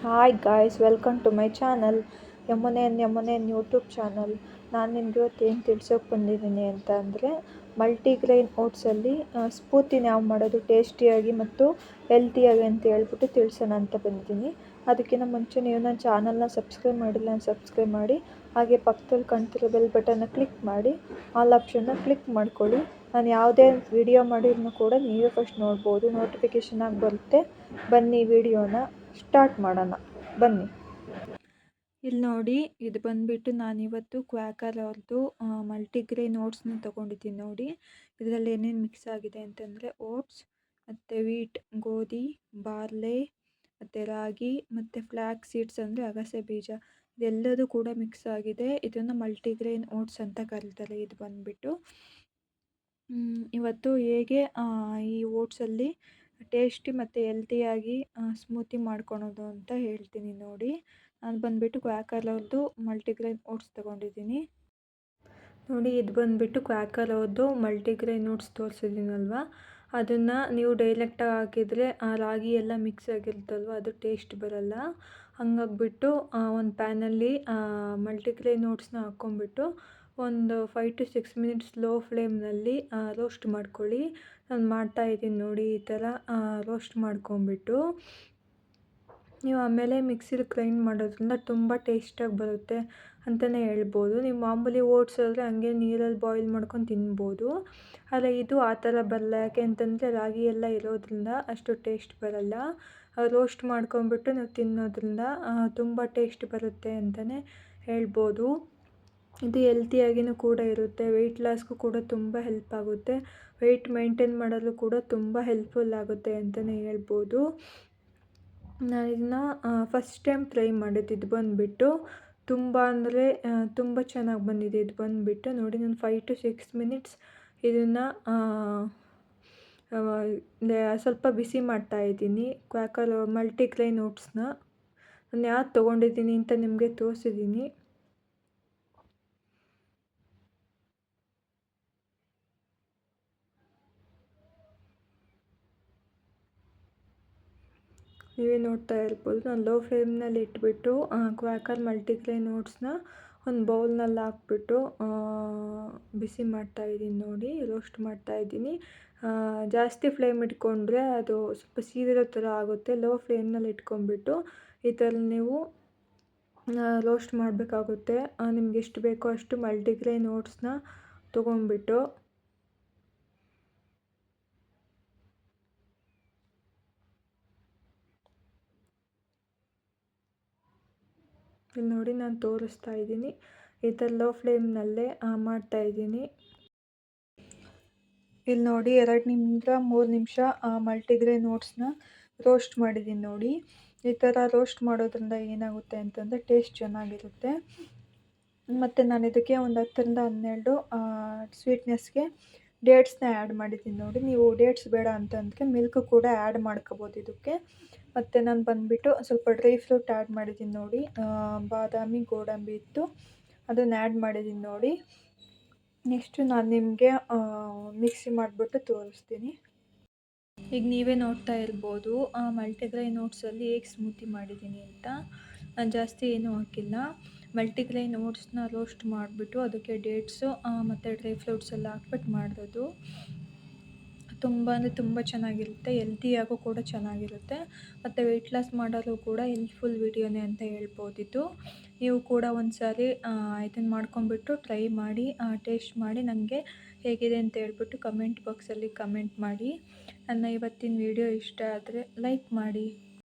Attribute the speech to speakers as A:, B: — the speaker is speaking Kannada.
A: Hi guys, welcome to my channel ಯಮುನೇನ್ ಯೂಟ್ಯೂಬ್ ಚಾನಲ್. ನಾನು ನಿಮ್ಗೆ ಇವತ್ತು ಏನು ತಿಳ್ಸೋಕೆ ಬಂದಿದ್ದೀನಿ ಅಂತ ಅಂದರೆ, ಮಲ್ಟಿಗ್ರೈನ್ ಓಟ್ಸಲ್ಲಿ ಸ್ಮೂತಿನ ಯಾವ ಮಾಡೋದು ಟೇಸ್ಟಿಯಾಗಿ ಮತ್ತು ಹೆಲ್ತಿಯಾಗಿ ಅಂತ ಹೇಳ್ಬಿಟ್ಟು ತಿಳಿಸೋಣ ಅಂತ ಬಂದಿದ್ದೀನಿ. ಅದಕ್ಕಿಂತ ಮುಂಚೆ ನೀವು ನನ್ನ ಚಾನಲ್ನ ಸಬ್ಸ್ಕ್ರೈಬ್ ಮಾಡಿಲ್ಲ ಅಂತ ಸಬ್ಸ್ಕ್ರೈಬ್ ಮಾಡಿ, ಹಾಗೆ ಪಕ್ಕದಲ್ಲಿ ಕಾಣ್ತಿರೋ ಬೆಲ್ ಬಟನ್ನ ಕ್ಲಿಕ್ ಮಾಡಿ ಆಲ್ ಆಪ್ಷನ್ನ ಕ್ಲಿಕ್ ಮಾಡ್ಕೊಳ್ಳಿ. ನಾನು ಯಾವುದೇ ವಿಡಿಯೋ ಮಾಡಿದ್ರೂ ಕೂಡ ನೀವೇ ಫಸ್ಟ್ ನೋಡ್ಬೋದು, ನೋಟಿಫಿಕೇಷನ್ ಆಗಿ ಬರುತ್ತೆ. ಬನ್ನಿ ವಿಡಿಯೋನ ಸ್ಟಾರ್ಟ್ ಮಾಡೋಣ, ಬನ್ನಿ. ಇಲ್ಲಿ ನೋಡಿ, ಇದು ಬಂದುಬಿಟ್ಟು ನಾನಿವತ್ತು ಕ್ವಾಕರ್ ಅವ್ರದ್ದು ಮಲ್ಟಿಗ್ರೈನ್ ಓಟ್ಸ್ನ ತೊಗೊಂಡಿದ್ದೀನಿ. ನೋಡಿ ಇದರಲ್ಲಿ ಏನೇನು ಮಿಕ್ಸ್ ಆಗಿದೆ ಅಂತಂದರೆ, ಓಟ್ಸ್ ಮತ್ತು ವೀಟ್ ಗೋಧಿ, ಬಾರ್ಲೆ ಮತ್ತು ರಾಗಿ ಮತ್ತು ಫ್ಲ್ಯಾಕ್ಸ್ ಸೀಡ್ಸ್ ಅಂದರೆ ಅಗಸೆ ಬೀಜ, ಇದೆಲ್ಲದೂ ಕೂಡ ಮಿಕ್ಸ್ ಆಗಿದೆ. ಇದನ್ನು ಮಲ್ಟಿಗ್ರೈನ್ ಓಟ್ಸ್ ಅಂತ ಕರೀತಾರೆ. ಇದು ಬಂದುಬಿಟ್ಟು ಇವತ್ತು ಹೇಗೆ ಈ ಓಟ್ಸಲ್ಲಿ ಟೇಸ್ಟಿ ಮತ್ತು ಹೆಲ್ತಿಯಾಗಿ ಸ್ಮೂತಿ ಮಾಡ್ಕೊಳೋದು ಅಂತ ಹೇಳ್ತೀನಿ. ನೋಡಿ, ನಾನು ಬಂದುಬಿಟ್ಟು ಕ್ವಾಕರ್ ಅವ್ರದ್ದು ಮಲ್ಟಿಗ್ರೈನ್ ಓಟ್ಸ್ ತೊಗೊಂಡಿದ್ದೀನಿ. ನೋಡಿ, ಇದು ಬಂದುಬಿಟ್ಟು ಕ್ವಾಕರ್ ಅವ್ರದ್ದು ಮಲ್ಟಿಗ್ರೈನ್ ಓಟ್ಸ್ ತೋರಿಸಿದ್ದೀನಲ್ವ, ಅದನ್ನು ನೀವು ಡೈರೆಕ್ಟಾಗಿ ಹಾಕಿದರೆ ಆ ರಾಗಿ ಎಲ್ಲ ಮಿಕ್ಸ್ ಆಗಿರುತ್ತಲ್ವ, ಅದು ಟೇಸ್ಟ್ ಬರಲ್ಲ. ಹಂಗಾಗ್ಬಿಟ್ಟು ಒಂದು ಪ್ಯಾನಲ್ಲಿ ಮಲ್ಟಿಗ್ರೈನ್ ಓಟ್ಸ್ನ ಹಾಕ್ಕೊಂಬಿಟ್ಟು ಒಂದು 5 to 6 ಮಿನಿಟ್ಸ್ ಲೋ ಫ್ಲೇಮ್ನಲ್ಲಿ ರೋಸ್ಟ್ ಮಾಡ್ಕೊಳ್ಳಿ. ನಾನು ಮಾಡ್ತಾಯಿದ್ದೀನಿ ನೋಡಿ, ಈ ಥರ ರೋಸ್ಟ್ ಮಾಡ್ಕೊಂಬಿಟ್ಟು ನೀವು ಆಮೇಲೆ ಮಿಕ್ಸಿಲಿ ಗ್ರೈಂಡ್ ಮಾಡೋದ್ರಿಂದ ತುಂಬ ಟೇಸ್ಟಾಗಿ ಬರುತ್ತೆ ಅಂತಲೇ ಹೇಳ್ಬೋದು. ನೀವು ಮಾಮೂಲಿ ಓಟ್ಸ್ ಆದರೆ ಹಂಗೆ ನೀರಲ್ಲಿ ಬಾಯ್ಲ್ ಮಾಡ್ಕೊಂಡು ತಿನ್ಬೋದು, ಆದರೆ ಇದು ಆ ಥರ ಬರಲ್ಲ. ಯಾಕೆ ಅಂತಂದರೆ ರಾಗಿ ಎಲ್ಲ ಇರೋದ್ರಿಂದ ಅಷ್ಟು ಟೇಸ್ಟ್ ಬರಲ್ಲ. ರೋಸ್ಟ್ ಮಾಡ್ಕೊಂಬಿಟ್ಟು ನಾವು ತಿನ್ನೋದ್ರಿಂದ ತುಂಬ ಟೇಸ್ಟ್ ಬರುತ್ತೆ ಅಂತಲೇ ಹೇಳ್ಬೋದು. ಇದು ಹೆಲ್ತಿಯಾಗಿಯೂ ಕೂಡ ಇರುತ್ತೆ, ವೆಯ್ಟ್ ಲಾಸ್ಗೂ ಕೂಡ ತುಂಬ ಹೆಲ್ಪ್ ಆಗುತ್ತೆ, ವೆಯ್ಟ್ ಮೇಂಟೈನ್ ಮಾಡಲು ಕೂಡ ತುಂಬ ಹೆಲ್ಪ್ಫುಲ್ ಆಗುತ್ತೆ ಅಂತಲೇ ಹೇಳ್ಬೋದು. ನಾನು ಇದನ್ನ ಫಸ್ಟ್ ಟೈಮ್ ಟ್ರೈ ಮಾಡಿದ್ದು. ಇದು ಬಂದುಬಿಟ್ಟು ತುಂಬ ಅಂದರೆ ತುಂಬ ಚೆನ್ನಾಗಿ ಬಂದಿದೆ. ಇದು ಬಂದುಬಿಟ್ಟು ನೋಡಿ, ನಾನು 5 to 6 ಮಿನಿಟ್ಸ್ ಇದನ್ನು ಸ್ವಲ್ಪ ಬಿಸಿ ಮಾಡ್ತಾಯಿದ್ದೀನಿ. ಕ್ವಾಕರ್ ಮಲ್ಟಿಗ್ರೈನ್ ಓಟ್ಸ್ನ ನಾನು ಯಾವ್ದು ತೊಗೊಂಡಿದ್ದೀನಿ ಅಂತ ನಿಮಗೆ ತೋರಿಸಿದ್ದೀನಿ. ನೀವೇ ನೋಡ್ತಾ ಇರ್ಬೋದು. ನಾನು ಲೋ ಫ್ಲೇಮ್ನಲ್ಲಿ ಇಟ್ಬಿಟ್ಟು ಕ್ವಾಕರ್ ಮಲ್ಟಿಗ್ರೈನ್ ಓಟ್ಸ್ನ ಒಂದು ಬೌಲ್ನಲ್ಲಿ ಹಾಕ್ಬಿಟ್ಟು ಬಿಸಿ ಮಾಡ್ತಾಯಿದ್ದೀನಿ. ನೋಡಿ, ರೋಸ್ಟ್ ಮಾಡ್ತಾಯಿದ್ದೀನಿ. ಜಾಸ್ತಿ ಫ್ಲೇಮ್ ಇಟ್ಕೊಂಡ್ರೆ ಅದು ಸ್ವಲ್ಪ ಸೀದಿರೋ ಥರ ಆಗುತ್ತೆ. ಲೋ ಫ್ಲೇಮ್ನಲ್ಲಿ ಇಟ್ಕೊಂಡ್ಬಿಟ್ಟು ಈ ಥರ ನೀವು ರೋಸ್ಟ್ ಮಾಡಬೇಕಾಗುತ್ತೆ. ನಿಮ್ಗೆ ಎಷ್ಟು ಬೇಕೋ ಅಷ್ಟು ಮಲ್ಟಿಗ್ರೈನ್ ಓಟ್ಸ್ನ ತೊಗೊಂಡ್ಬಿಟ್ಟು ಇಲ್ಲಿ ನೋಡಿ, ನಾನು ತೋರಿಸ್ತಾ ಇದ್ದೀನಿ. ಈ ಥರ ಲೋ ಫ್ಲೇಮ್ನಲ್ಲೇ ಮಾಡ್ತಾಯಿದ್ದೀನಿ. ಇಲ್ಲಿ ನೋಡಿ, 2 ನಿಮಿಷ 3 ನಿಮಿಷ ಮಲ್ಟಿಗ್ರೈನ್ ಓಟ್ಸ್ನ ರೋಸ್ಟ್ ಮಾಡಿದ್ದೀನಿ. ನೋಡಿ, ಈ ಥರ ರೋಸ್ಟ್ ಮಾಡೋದ್ರಿಂದ ಏನಾಗುತ್ತೆ ಅಂತಂದರೆ ಟೇಸ್ಟ್ ಚೆನ್ನಾಗಿರುತ್ತೆ. ಮತ್ತು ನಾನು ಇದಕ್ಕೆ ಒಂದು 10ರಿಂದ 12 ಸ್ವೀಟ್ನೆಸ್ಗೆ ಡೇಟ್ಸ್ನ ಆ್ಯಡ್ ಮಾಡಿದ್ದೀನಿ. ನೋಡಿ, ನೀವು ಡೇಟ್ಸ್ ಬೇಡ ಅಂತಂದರೆ ಮಿಲ್ಕ್ ಕೂಡ ಆ್ಯಡ್ ಮಾಡ್ಕೋಬೋದು ಇದಕ್ಕೆ. ಮತ್ತು ನಾನು ಬಂದುಬಿಟ್ಟು ಸ್ವಲ್ಪ ಡ್ರೈ ಫ್ರೂಟ್ ಆ್ಯಡ್ ಮಾಡಿದ್ದೀನಿ. ನೋಡಿ, ಬಾದಾಮಿ ಗೋಡಂಬಿ ಇತ್ತು, ಅದನ್ನು ಆ್ಯಡ್ ಮಾಡಿದ್ದೀನಿ. ನೋಡಿ, ನೆಕ್ಸ್ಟು ನಾನು ನಿಮಗೆ ಮಿಕ್ಸಿ ಮಾಡಿಬಿಟ್ಟು ತೋರಿಸ್ತೀನಿ. ಈಗ ನೀವೇ ನೋಡ್ತಾ ಇರ್ಬೋದು ಮಲ್ಟಿಗ್ರೈನ್ ಓಟ್ಸಲ್ಲಿ ಹೇಗೆ ಸ್ಮೂತಿ ಮಾಡಿದ್ದೀನಿ ಅಂತ. ನಾನು ಜಾಸ್ತಿ ಏನೂ ಹಾಕಿಲ್ಲ. ಮಲ್ಟಿಗ್ರೈನ್ ಓಟ್ಸ್ನ ರೋಸ್ಟ್ ಮಾಡಿಬಿಟ್ಟು ಅದಕ್ಕೆ ಡೇಟ್ಸು ಮತ್ತು ಡ್ರೈ ಫ್ರೂಟ್ಸ್ ಎಲ್ಲ ಹಾಕ್ಬಿಟ್ಟು ಮಾಡಿರೋದು. ತುಂಬ ಅಂದರೆ ತುಂಬ ಚೆನ್ನಾಗಿರುತ್ತೆ, ಹೆಲ್ತಿಯಾಗೂ ಕೂಡ ಚೆನ್ನಾಗಿರುತ್ತೆ, ಮತ್ತು ವೆಯ್ಟ್ ಲಾಸ್ ಮಾಡಲು ಕೂಡ ಹೆಲ್ಪ್ಫುಲ್ ವಿಡಿಯೋನೇ ಅಂತ ಹೇಳ್ಬೋದಿತ್ತು. ನೀವು ಕೂಡ ಒಂದು ಸಾರಿ ಇದನ್ನು ಮಾಡ್ಕೊಂಬಿಟ್ಟು ಟ್ರೈ ಮಾಡಿ, ಟೇಸ್ಟ್ ಮಾಡಿ ನನಗೆ ಹೇಗಿದೆ ಅಂತ ಹೇಳ್ಬಿಟ್ಟು ಕಮೆಂಟ್ ಬಾಕ್ಸಲ್ಲಿ ಕಮೆಂಟ್ ಮಾಡಿ. ನನ್ನ ಇವತ್ತಿನ ವಿಡಿಯೋ ಇಷ್ಟ ಆದರೆ ಲೈಕ್ ಮಾಡಿ.